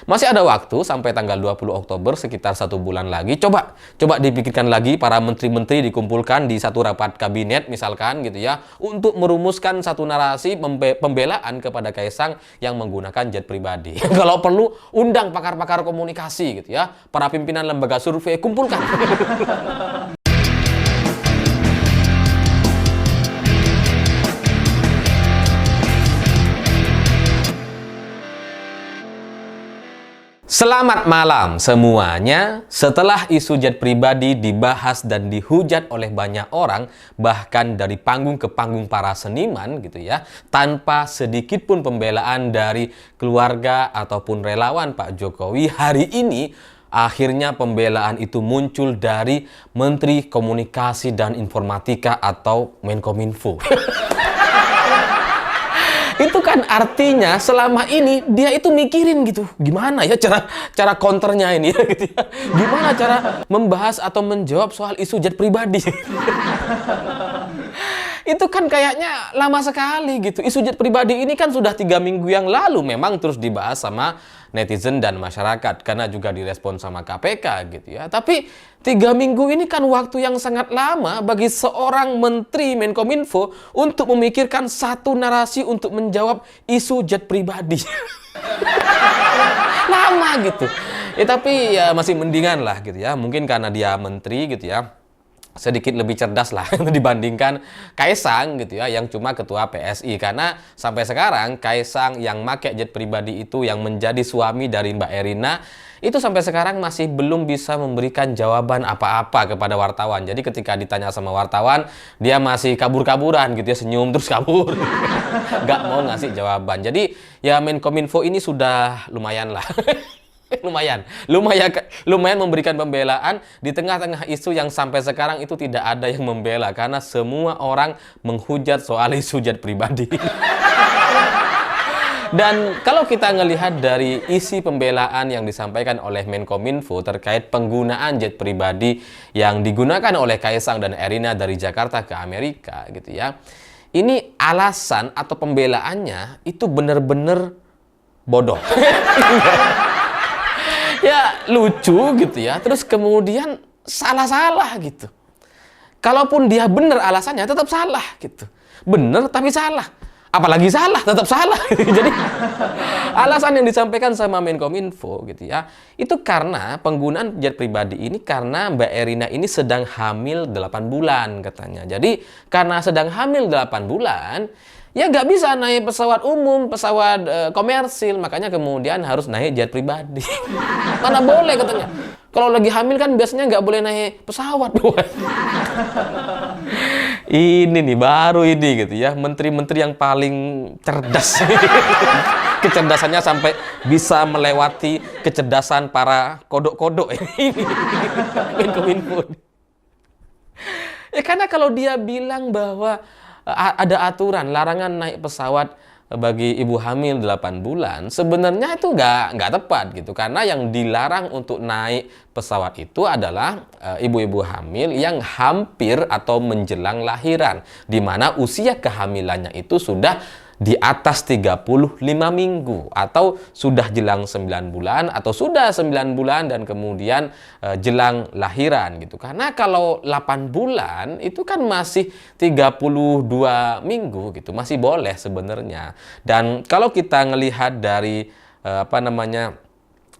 Masih ada waktu sampai tanggal 20 Oktober, sekitar 1 bulan lagi. Coba dipikirkan lagi, para menteri-menteri dikumpulkan di satu rapat kabinet misalkan gitu ya, untuk merumuskan satu narasi pembelaan kepada Kaisang yang menggunakan jet pribadi. Kalau perlu undang pakar-pakar komunikasi gitu ya, para pimpinan lembaga survei kumpulkan. Selamat malam semuanya. Setelah isu jet pribadi dibahas dan dihujat oleh banyak orang, bahkan dari panggung ke panggung para seniman gitu ya, tanpa sedikit pun pembelaan dari keluarga ataupun relawan Pak Jokowi, hari ini akhirnya pembelaan itu muncul dari Menteri Komunikasi dan Informatika atau Menkominfo. Itu kan artinya selama ini dia itu mikirin gitu, gimana ya cara counternya ini ya, gitu ya. Gimana cara membahas atau menjawab soal isu jet pribadi. Itu kan kayaknya lama sekali gitu. Isu jet pribadi ini kan sudah 3 minggu yang lalu memang terus dibahas sama netizen dan masyarakat, karena juga direspon sama KPK gitu ya. Tapi 3 minggu ini kan waktu yang sangat lama bagi seorang menteri Menkominfo untuk memikirkan satu narasi untuk menjawab isu jet pribadi. Lama gitu. Tapi ya masih mendingan lah gitu ya. Mungkin karena dia menteri gitu ya, sedikit lebih cerdas lah dibandingkan Kaisang gitu ya, yang cuma ketua PSI. Karena sampai sekarang Kaisang yang make jet pribadi itu, yang menjadi suami dari Mbak Erina, itu sampai sekarang masih belum bisa memberikan jawaban apa-apa kepada wartawan. Jadi ketika ditanya sama wartawan, dia masih kabur-kaburan gitu ya, senyum terus kabur. Gak mau ngasih jawaban. Jadi ya Menkominfo ini sudah lumayan lah. lumayan memberikan pembelaan di tengah-tengah isu yang sampai sekarang itu tidak ada yang membela, karena semua orang menghujat soal isu jet pribadi. Dan kalau kita ngelihat dari isi pembelaan yang disampaikan oleh Menkominfo terkait penggunaan jet pribadi yang digunakan oleh Kaisang dan Erina dari Jakarta ke Amerika gitu ya, ini alasan atau pembelaannya itu benar-benar bodoh. Ya lucu gitu ya, terus kemudian salah-salah gitu. Kalaupun dia benar alasannya tetap salah gitu. Benar tapi salah. Apalagi salah, tetap salah. Jadi alasan yang disampaikan sama Menkominfo gitu ya, itu karena penggunaan jet pribadi ini karena Mbak Erina ini sedang hamil 8 bulan katanya. Jadi karena sedang hamil 8 bulan, ya nggak bisa naik pesawat umum, pesawat komersil, makanya kemudian harus naik jet pribadi. Mana boleh katanya. Kalau lagi hamil kan biasanya nggak boleh naik pesawat. Ini nih baru ini gitu ya, menteri-menteri yang paling cerdas. Kecerdasannya sampai bisa melewati kecerdasan para kodok-kodok ini. Menkominfo. Ya karena kalau dia bilang bahwa ada aturan larangan naik pesawat bagi ibu hamil 8 bulan, sebenarnya itu nggak tepat gitu, karena yang dilarang untuk naik pesawat itu adalah ibu-ibu hamil yang hampir atau menjelang lahiran, di mana usia kehamilannya itu sudah di atas 35 minggu atau sudah jelang 9 bulan atau sudah 9 bulan dan kemudian jelang lahiran gitu. Karena kalau 8 bulan itu kan masih 32 minggu gitu, masih boleh sebenarnya. Dan kalau kita ngelihat dari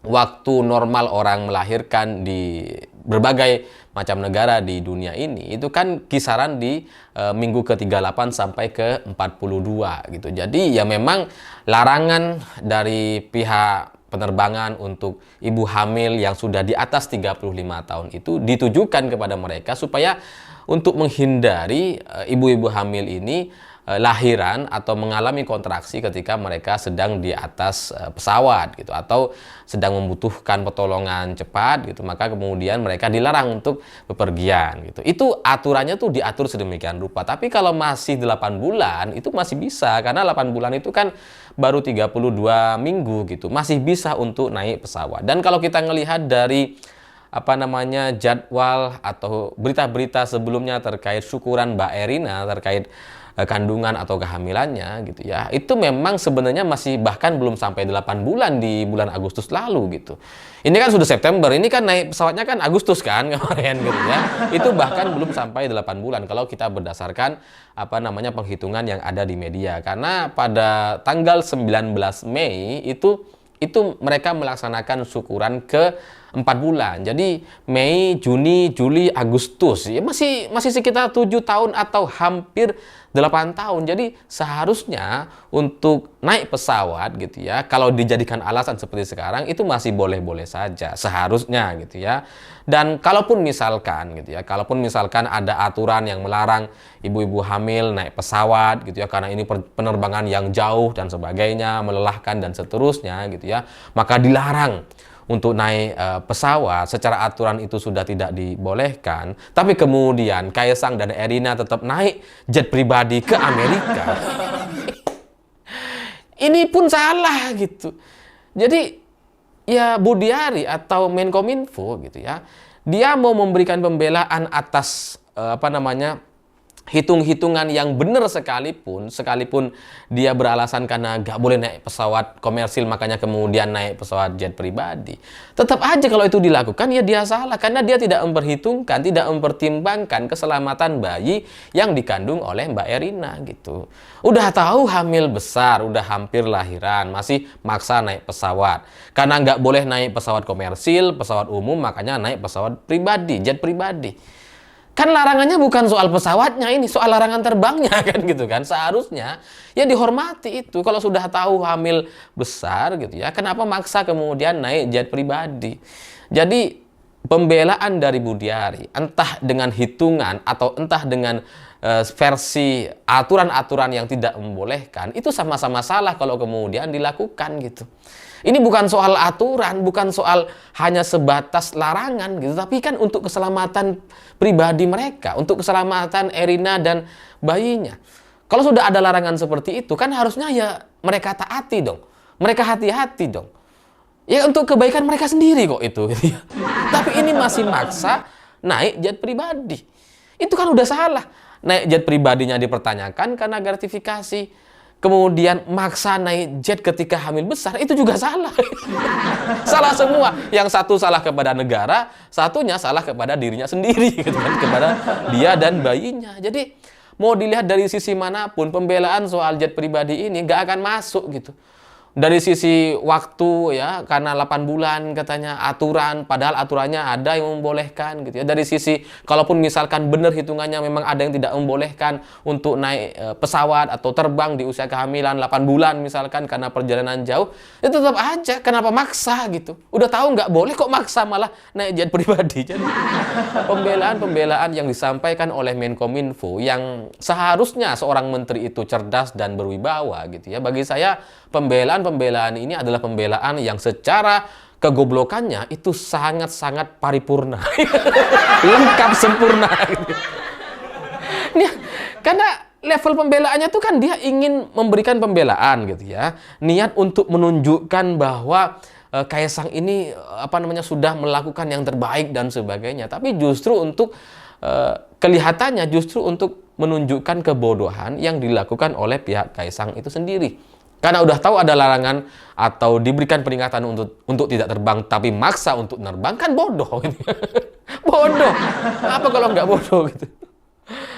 waktu normal orang melahirkan di berbagai macam negara di dunia ini, itu kan kisaran di minggu ke-38 sampai ke-42 gitu. Jadi ya memang larangan dari pihak penerbangan untuk ibu hamil yang sudah di atas 35 tahun itu ditujukan kepada mereka supaya untuk menghindari ibu-ibu hamil ini lahiran atau mengalami kontraksi ketika mereka sedang di atas pesawat gitu, atau sedang membutuhkan pertolongan cepat gitu, maka kemudian mereka dilarang untuk bepergian gitu. Itu aturannya tuh diatur sedemikian rupa. Tapi kalau masih 8 bulan itu masih bisa, karena 8 bulan itu kan baru 32 minggu gitu, masih bisa untuk naik pesawat. Dan kalau kita ngelihat dari jadwal atau berita-berita sebelumnya terkait syukuran Mbak Erina terkait kandungan atau kehamilannya gitu ya, itu memang sebenarnya masih bahkan belum sampai 8 bulan di bulan Agustus lalu gitu. Ini kan sudah September, ini kan naik pesawatnya kan Agustus kan kemarin gitu ya. Itu bahkan belum sampai 8 bulan kalau kita berdasarkan penghitungan yang ada di media. Karena pada tanggal 19 Mei itu mereka melaksanakan syukuran ke 4 bulan. Jadi Mei, Juni, Juli, Agustus. Ya masih sekitar 7 tahun atau hampir 8 tahun. Jadi seharusnya untuk naik pesawat gitu ya, kalau dijadikan alasan seperti sekarang itu masih boleh-boleh saja seharusnya gitu ya. Dan kalaupun misalkan ada aturan yang melarang ibu-ibu hamil naik pesawat gitu ya, karena ini penerbangan yang jauh dan sebagainya, melelahkan dan seterusnya gitu ya, maka dilarang untuk naik pesawat. Secara aturan itu sudah tidak dibolehkan, tapi kemudian Kaisang dan Erina tetap naik jet pribadi ke Amerika. Ini pun salah gitu. Jadi ya Budiari atau Menkominfo gitu ya, dia mau memberikan pembelaan atas hitung-hitungan yang benar sekalipun dia beralasan karena nggak boleh naik pesawat komersil makanya kemudian naik pesawat jet pribadi. Tetap aja kalau itu dilakukan ya dia salah, karena dia tidak mempertimbangkan keselamatan bayi yang dikandung oleh Mbak Erina gitu. Udah tahu hamil besar, udah hampir lahiran, masih maksa naik pesawat. Karena nggak boleh naik pesawat komersil, pesawat umum, makanya naik pesawat pribadi, jet pribadi. Kan larangannya bukan soal pesawatnya, ini soal larangan terbangnya kan gitu kan. Seharusnya ya dihormati itu. Kalau sudah tahu hamil besar gitu ya, kenapa maksa kemudian naik jet pribadi? Jadi pembelaan dari Budiari, entah dengan hitungan atau entah dengan versi aturan-aturan yang tidak membolehkan, itu sama-sama salah kalau kemudian dilakukan gitu. Ini bukan soal aturan, bukan soal hanya sebatas larangan gitu, tapi kan untuk keselamatan pribadi mereka, untuk keselamatan Erina dan bayinya. Kalau sudah ada larangan seperti itu, kan harusnya ya mereka taati dong. Mereka hati-hati dong. Ya untuk kebaikan mereka sendiri kok itu. Tapi ini masih maksa naik jet pribadi. Itu kan udah salah. Naik jet pribadinya dipertanyakan karena gratifikasi. Kemudian maksa naik jet ketika hamil besar, itu juga salah. Salah semua. Yang satu salah kepada negara, satunya salah kepada dirinya sendiri, gitu kan, kepada dia dan bayinya. Jadi mau dilihat dari sisi manapun, pembelaan soal jet pribadi ini nggak akan masuk gitu. Dari sisi waktu ya, karena 8 bulan katanya aturan, padahal aturannya ada yang membolehkan gitu ya. Dari sisi kalaupun misalkan benar hitungannya memang ada yang tidak membolehkan untuk naik pesawat atau terbang di usia kehamilan 8 bulan misalkan karena perjalanan jauh, ya tetap aja kenapa maksa gitu. Udah tahu nggak boleh kok maksa malah naik jet pribadi. Jadi pembelaan yang disampaikan oleh Menkominfo yang seharusnya seorang menteri itu cerdas dan berwibawa gitu ya. Bagi saya pembelaan ini adalah pembelaan yang secara kegoblokannya itu sangat-sangat paripurna. Lengkap sempurna. Karena level pembelaannya itu kan dia ingin memberikan pembelaan gitu ya. Niat untuk menunjukkan bahwa Kaisang ini sudah melakukan yang terbaik dan sebagainya. Tapi justru untuk kelihatannya justru untuk menunjukkan kebodohan yang dilakukan oleh pihak Kaisang itu sendiri. Karena udah tahu ada larangan atau diberikan peringatan untuk tidak terbang, tapi maksa untuk nerbang, kan bodoh. Gitu. Bodoh. Apa kalau nggak bodoh gitu?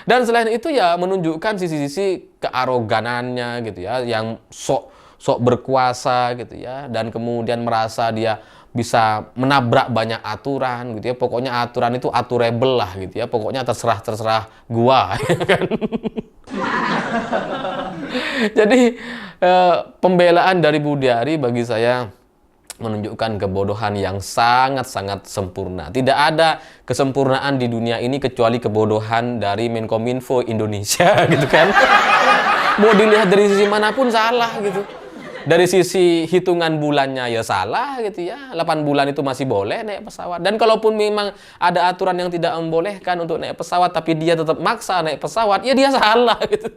Dan selain itu ya menunjukkan sisi-sisi kearoganannya gitu ya, yang sok berkuasa gitu ya, dan kemudian merasa dia bisa menabrak banyak aturan gitu ya. Pokoknya aturan itu aturable lah gitu ya. Pokoknya terserah gua kan. Jadi pembelaan dari Budiari bagi saya menunjukkan kebodohan yang sangat-sangat sempurna. Tidak ada kesempurnaan di dunia ini kecuali kebodohan dari Menkominfo Indonesia gitu kan. Mau dilihat dari sisi manapun salah gitu. Dari sisi hitungan bulannya ya salah gitu ya. 8 bulan itu masih boleh naik pesawat. Dan kalaupun memang ada aturan yang tidak membolehkan untuk naik pesawat, tapi dia tetap maksa naik pesawat, ya dia salah gitu.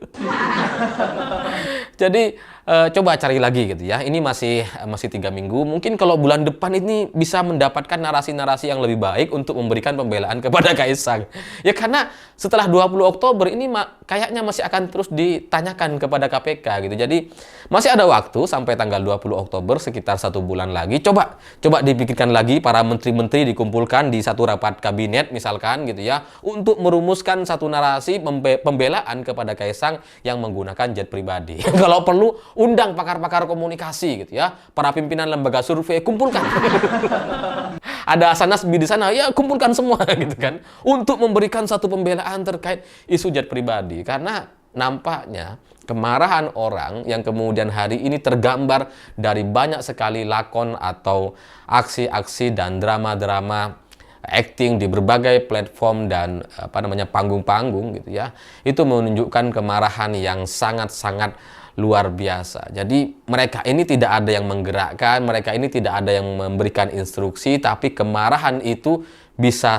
Jadi coba cari lagi gitu ya. Ini masih 3 minggu. Mungkin kalau bulan depan ini bisa mendapatkan narasi-narasi yang lebih baik untuk memberikan pembelaan kepada Kaisang. Ya karena setelah 20 Oktober ini kayaknya masih akan terus ditanyakan kepada KPK gitu. Jadi masih ada waktu sampai tanggal 20 Oktober sekitar 1 bulan lagi. Coba dipikirkan lagi, para menteri-menteri dikumpulkan di satu rapat kabinet misalkan gitu ya, untuk merumuskan satu narasi pembelaan kepada Kaisang yang menggunakan jet pribadi. Kalau perlu undang pakar-pakar komunikasi gitu ya, para pimpinan lembaga survei, kumpulkan. Ada Hasanasbi di sana, ya kumpulkan semua gitu kan, untuk memberikan satu pembelaan terkait isu jet pribadi. Karena nampaknya kemarahan orang yang kemudian hari ini tergambar dari banyak sekali lakon atau aksi-aksi dan drama-drama acting di berbagai platform dan panggung-panggung gitu ya, itu menunjukkan kemarahan yang sangat-sangat luar biasa. Jadi mereka ini tidak ada yang menggerakkan, mereka ini tidak ada yang memberikan instruksi, tapi kemarahan itu bisa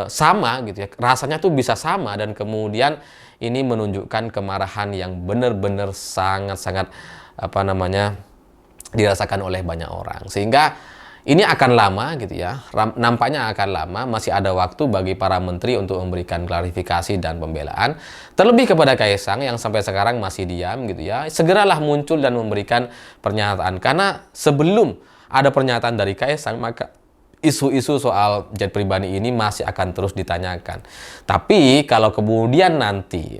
sama gitu ya, rasanya tuh bisa sama, dan kemudian ini menunjukkan kemarahan yang benar-benar sangat-sangat dirasakan oleh banyak orang. Sehingga ini akan lama gitu ya, nampaknya akan lama, masih ada waktu bagi para menteri untuk memberikan klarifikasi dan pembelaan. Terlebih kepada Kaisang yang sampai sekarang masih diam gitu ya, segeralah muncul dan memberikan pernyataan. Karena sebelum ada pernyataan dari Kaisang, maka isu-isu soal jet pribadi ini masih akan terus ditanyakan. Tapi kalau kemudian nanti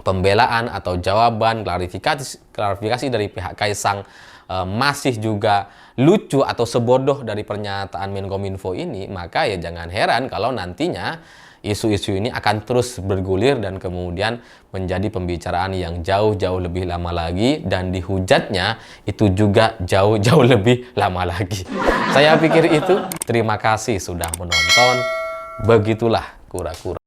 pembelaan atau jawaban klarifikasi dari pihak Kaisang masih juga lucu atau sebodoh dari pernyataan Menkominfo ini, maka ya jangan heran kalau nantinya isu-isu ini akan terus bergulir dan kemudian menjadi pembicaraan yang jauh-jauh lebih lama lagi, dan dihujatnya itu juga jauh-jauh lebih lama lagi. Saya pikir itu. Terima kasih sudah menonton. Begitulah kura-kura.